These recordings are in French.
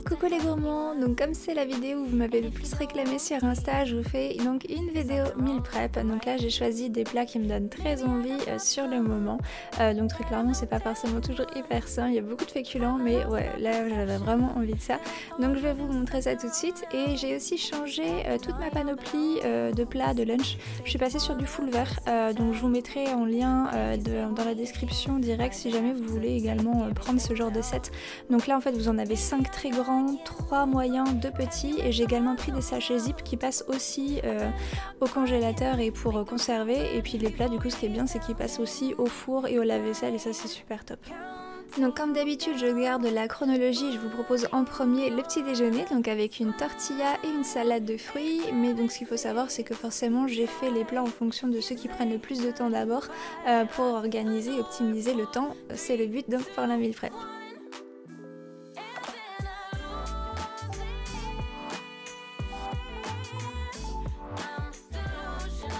Coucou les gourmands, donc comme c'est la vidéo où vous m'avez le plus réclamé sur Insta, je vous fais donc une vidéo meal prep. Donc là j'ai choisi des plats qui me donnent très envie sur le moment. Donc très clairement c'est pas forcément toujours hyper sain, il y a beaucoup de féculents mais ouais là j'avais vraiment envie de ça. Donc je vais vous montrer ça tout de suite et j'ai aussi changé toute ma panoplie de plats, de lunch. Je suis passée sur du full vert, donc je vous mettrai en lien dans la description direct si jamais vous voulez également prendre ce genre de set. Donc là en fait vous en avez 5 très grands, 3 moyens, 2 petits et j'ai également pris des sachets zip qui passent aussi au congélateur et pour conserver, et puis les plats du coup ce qui est bien c'est qu'ils passent aussi au four et au lave-vaisselle et ça c'est super top. Donc comme d'habitude je garde la chronologie, je vous propose en premier le petit déjeuner, donc avec une tortilla et une salade de fruits, mais donc ce qu'il faut savoir c'est que forcément j'ai fait les plats en fonction de ceux qui prennent le plus de temps d'abord pour organiser et optimiser le temps, c'est le but donc pour la meal prep.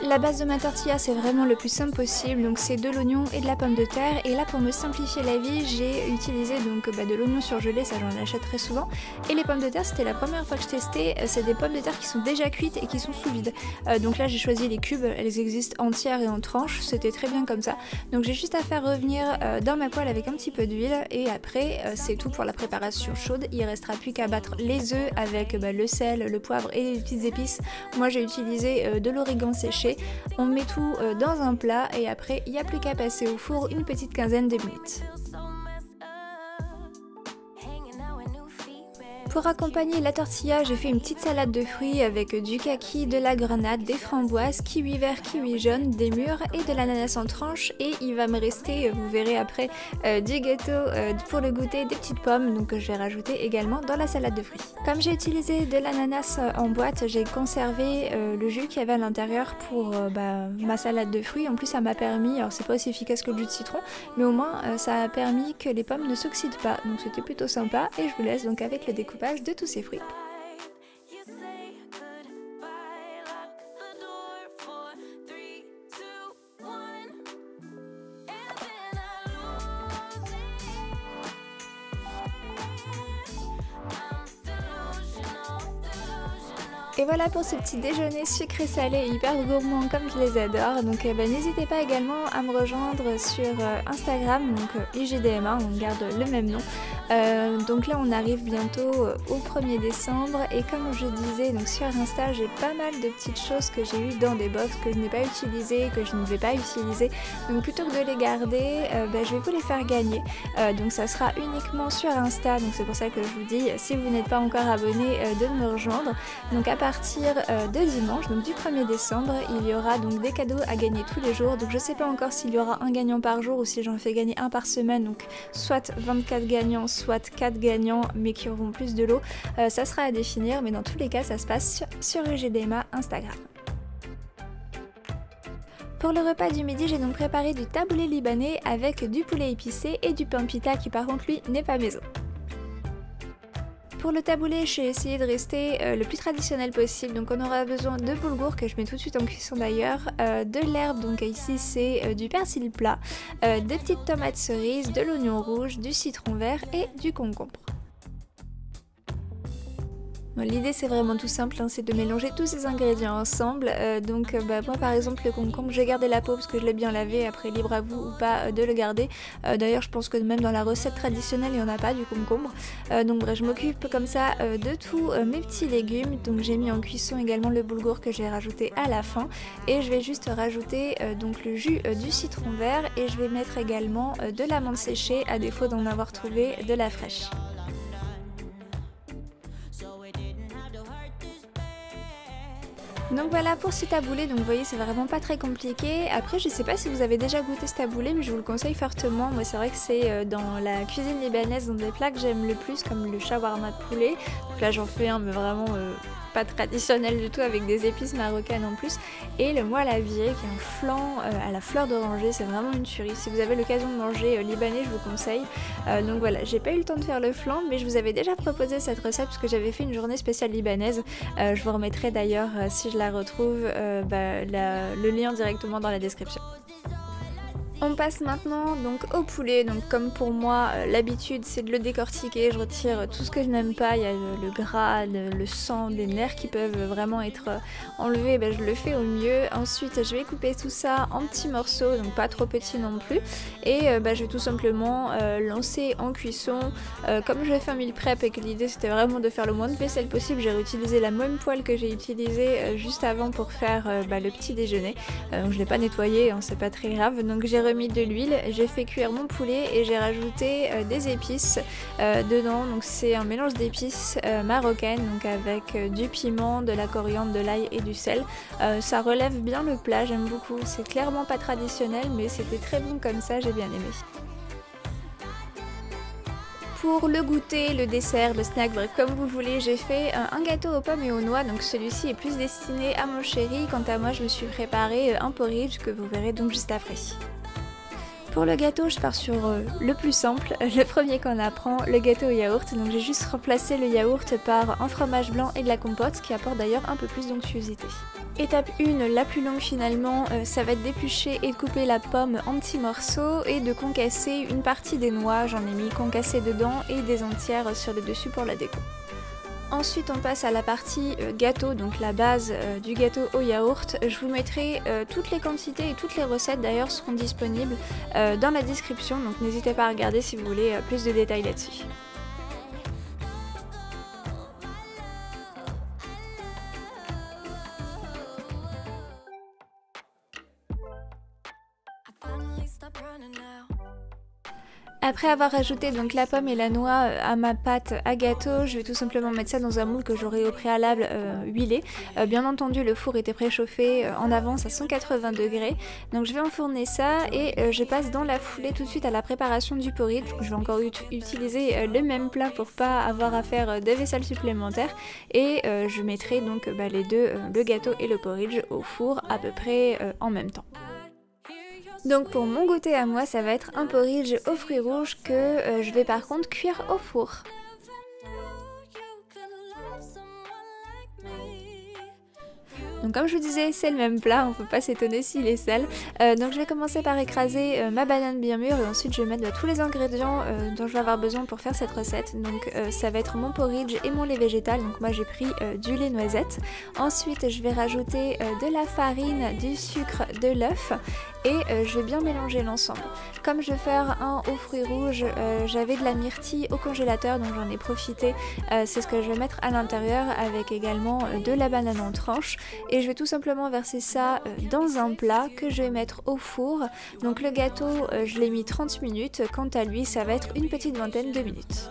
La base de ma tortilla c'est vraiment le plus simple possible, donc c'est de l'oignon et de la pomme de terre, et là pour me simplifier la vie j'ai utilisé donc de l'oignon surgelé, ça j'en achète très souvent, et les pommes de terre c'était la première fois que je testais, c'est des pommes de terre qui sont déjà cuites et qui sont sous vide, donc là j'ai choisi les cubes, elles existent entières et en tranches, c'était très bien comme ça, donc j'ai juste à faire revenir dans ma poêle avec un petit peu d'huile et après c'est tout pour la préparation chaude, il restera plus qu'à battre les œufs avec le sel, le poivre et les petites épices. Moi j'ai utilisé de l'origan séché. On met tout dans un plat et après il n'y a plus qu'à passer au four une petite quinzaine de minutes. Pour accompagner la tortilla, j'ai fait une petite salade de fruits avec du kaki, de la grenade, des framboises, kiwi vert, kiwi jaune, des mûres et de l'ananas en tranches. Et il va me rester, vous verrez après, du gâteau pour le goûter, des petites pommes, donc je vais rajouter également dans la salade de fruits. Comme j'ai utilisé de l'ananas en boîte, j'ai conservé le jus qu'il y avait à l'intérieur pour ma salade de fruits. En plus ça m'a permis, alors c'est pas aussi efficace que le jus de citron, mais au moins ça a permis que les pommes ne s'oxydent pas. Donc c'était plutôt sympa et je vous laisse donc avec le découpage de tous ces fruits. Et voilà pour ce petit déjeuner sucré salé hyper gourmand comme je les adore. Donc n'hésitez pas également à me rejoindre sur Instagram, donc IGDMA, on garde le même nom. Donc là on arrive bientôt au 1er décembre et comme je disais donc sur Insta j'ai pas mal de petites choses que j'ai eues dans des box que je n'ai pas utilisées, que je ne vais pas utiliser. Donc plutôt que de les garder, je vais vous les faire gagner. Donc ça sera uniquement sur Insta, donc c'est pour ça que je vous dis si vous n'êtes pas encore abonné de me rejoindre. Donc à partir de dimanche, donc du 1er décembre, il y aura donc des cadeaux à gagner tous les jours. Donc je sais pas encore s'il y aura un gagnant par jour ou si j'en fais gagner un par semaine, donc soit 24 gagnants, soit 4 gagnants mais qui auront plus de lots. Ça sera à définir, mais dans tous les cas ça se passe sur UGDMA Instagram. Pour le repas du midi, j'ai donc préparé du taboulé libanais avec du poulet épicé et du pain pita qui par contre lui n'est pas maison. Pour le taboulé, j'ai essayé de rester le plus traditionnel possible, donc on aura besoin de boulgour que je mets tout de suite en cuisson d'ailleurs, de l'herbe, donc ici c'est du persil plat, des petites tomates cerises, de l'oignon rouge, du citron vert et du concombre. Bon, l'idée c'est vraiment tout simple, hein, c'est de mélanger tous ces ingrédients ensemble, moi par exemple le concombre j'ai gardé la peau parce que je l'ai bien lavé, après libre à vous ou pas de le garder, d'ailleurs je pense que même dans la recette traditionnelle il n'y en a pas du concombre, donc bref je m'occupe comme ça de tous mes petits légumes, donc j'ai mis en cuisson également le boulgour que j'ai rajouté à la fin et je vais juste rajouter donc le jus du citron vert et je vais mettre également de la menthe séchée à défaut d'en avoir trouvé de la fraîche. Donc voilà pour ce taboulé, donc vous voyez c'est vraiment pas très compliqué. Après je sais pas si vous avez déjà goûté ce taboulé mais je vous le conseille fortement. Moi c'est vrai que c'est dans la cuisine libanaise, dans des plats que j'aime le plus comme le shawarma de poulet. Donc là j'en fais un mais vraiment pas traditionnel du tout avec des épices marocaines en plus. Et le moelle à vieille qui est un flan à la fleur d'oranger, c'est vraiment une tuerie. Si vous avez l'occasion de manger libanais je vous conseille. Donc voilà, j'ai pas eu le temps de faire le flan mais je vous avais déjà proposé cette recette parce que j'avais fait une journée spéciale libanaise. Je vous remettrai d'ailleurs si je la retrouve le lien directement dans la description. On passe maintenant donc au poulet, donc comme pour moi l'habitude c'est de le décortiquer, je retire tout ce que je n'aime pas, il y a le gras, le sang, des nerfs qui peuvent vraiment être enlevés, ben, je le fais au mieux. Ensuite je vais couper tout ça en petits morceaux, donc pas trop petits non plus, et ben, je vais tout simplement lancer en cuisson. Comme je fais un meal prep et que l'idée c'était vraiment de faire le moins de vaisselle possible, j'ai réutilisé la même poêle que j'ai utilisée juste avant pour faire le petit déjeuner, donc je l'ai pas nettoyé, hein, c'est pas très grave, donc j'ai remis de l'huile, j'ai fait cuire mon poulet et j'ai rajouté des épices dedans. Donc c'est un mélange d'épices marocaines, donc avec du piment, de la coriandre, de l'ail et du sel. Ça relève bien le plat, j'aime beaucoup. C'est clairement pas traditionnel mais c'était très bon comme ça, j'ai bien aimé. Pour le goûter, le dessert, le snack, bref comme vous voulez, j'ai fait un gâteau aux pommes et aux noix, donc celui-ci est plus destiné à mon chéri. Quant à moi je me suis préparé un porridge que vous verrez donc juste après. Pour le gâteau, je pars sur le plus simple, le premier qu'on apprend, le gâteau au yaourt. Donc j'ai juste remplacé le yaourt par un fromage blanc et de la compote, qui apporte d'ailleurs un peu plus d'onctuosité. Étape 1, la plus longue finalement, ça va être d'éplucher et de couper la pomme en petits morceaux et de concasser une partie des noix. J'en ai mis concassées dedans et des entières sur le dessus pour la déco. Ensuite on passe à la partie gâteau, donc la base du gâteau au yaourt. Je vous mettrai toutes les quantités et toutes les recettes d'ailleurs seront disponibles dans la description, donc n'hésitez pas à regarder si vous voulez plus de détails là-dessus. Après avoir ajouté donc la pomme et la noix à ma pâte à gâteau, je vais tout simplement mettre ça dans un moule que j'aurai au préalable huilé. Bien entendu le four était préchauffé en avance à 180 degrés, donc je vais enfourner ça et je passe dans la foulée tout de suite à la préparation du porridge. Je vais encore utiliser le même plat pour pas avoir à faire de vaisselle supplémentaire, et je mettrai donc les deux, le gâteau et le porridge au four à peu près en même temps. Donc pour mon goûter à moi, ça va être un porridge aux fruits rouges que je vais par contre cuire au four. Donc comme je vous disais, c'est le même plat, on ne peut pas s'étonner s'il est sale. Donc je vais commencer par écraser ma banane bien mûre et ensuite je vais mettre tous les ingrédients dont je vais avoir besoin pour faire cette recette. Donc ça va être mon porridge et mon lait végétal, donc moi j'ai pris du lait noisette. Ensuite je vais rajouter de la farine, du sucre, de l'œuf et je vais bien mélanger l'ensemble. Comme je vais faire un aux fruits rouges, j'avais de la myrtille au congélateur donc j'en ai profité, c'est ce que je vais mettre à l'intérieur avec également de la banane en tranches. Et je vais tout simplement verser ça dans un plat que je vais mettre au four. Donc le gâteau, je l'ai mis 30 minutes. Quant à lui, ça va être une petite vingtaine de minutes.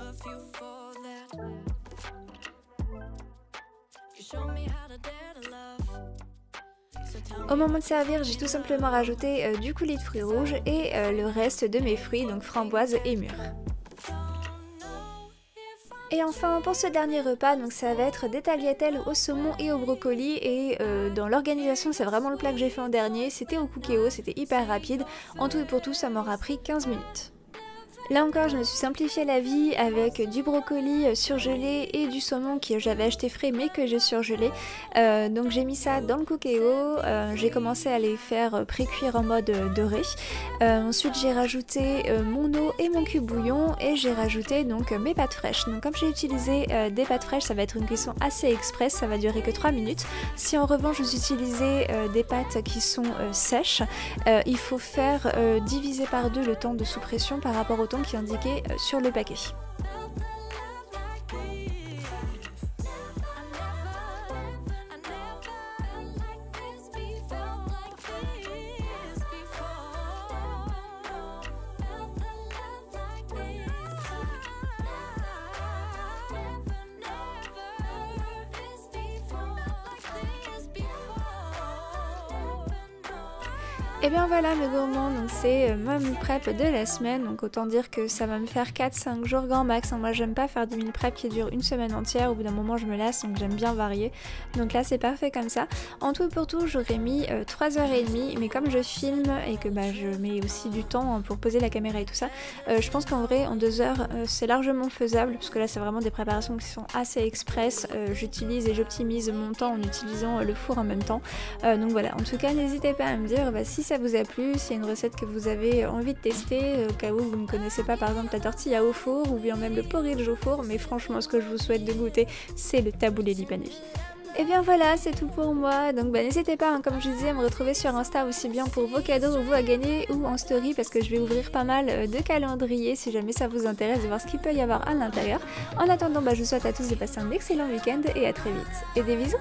Au moment de servir, j'ai tout simplement rajouté du coulis de fruits rouges et le reste de mes fruits, donc framboises et mûres. Et enfin pour ce dernier repas, donc ça va être des tagliatelles au saumon et au brocoli, et dans l'organisation c'est vraiment le plat que j'ai fait en dernier, c'était au Cookéo, c'était hyper rapide, en tout et pour tout ça m'aura pris 15 minutes. Là encore je me suis simplifié la vie avec du brocoli surgelé et du saumon que j'avais acheté frais mais que j'ai surgelé. Donc j'ai mis ça dans le Cookéo, j'ai commencé à les faire pré-cuire en mode doré. Ensuite j'ai rajouté mon eau et mon cube bouillon et j'ai rajouté donc mes pâtes fraîches. Donc comme j'ai utilisé des pâtes fraîches, ça va être une cuisson assez express, ça va durer que 3 minutes. Si en revanche vous utilisez des pâtes qui sont sèches, il faut faire diviser par 2 le temps de sous pression par rapport au temps qui est indiqué sur le paquet. Et bien voilà mes gourmands, donc c'est ma meal prep de la semaine, donc autant dire que ça va me faire 4-5 jours grand max. Moi j'aime pas faire des meal prep qui durent une semaine entière, au bout d'un moment je me lasse, donc j'aime bien varier. Donc là c'est parfait comme ça. En tout et pour tout j'aurais mis 3h30, mais comme je filme et que je mets aussi du temps pour poser la caméra et tout ça, je pense qu'en vrai en 2 heures c'est largement faisable, parce que là c'est vraiment des préparations qui sont assez express. J'utilise et j'optimise mon temps en utilisant le four en même temps. Donc voilà, en tout cas n'hésitez pas à me dire si ça vous a plu, s'il y a une recette que vous avez envie de tester, au cas où vous ne connaissez pas par exemple la tortilla au four ou bien même le porridge au four, mais franchement ce que je vous souhaite de goûter c'est le taboulé libanais. Et bien voilà, c'est tout pour moi, donc n'hésitez pas, comme je vous disais, à me retrouver sur Insta aussi bien pour vos cadeaux ou vous à gagner ou en story parce que je vais ouvrir pas mal de calendriers si jamais ça vous intéresse de voir ce qu'il peut y avoir à l'intérieur. En attendant, je vous souhaite à tous de passer un excellent week-end et à très vite. Et des bisous!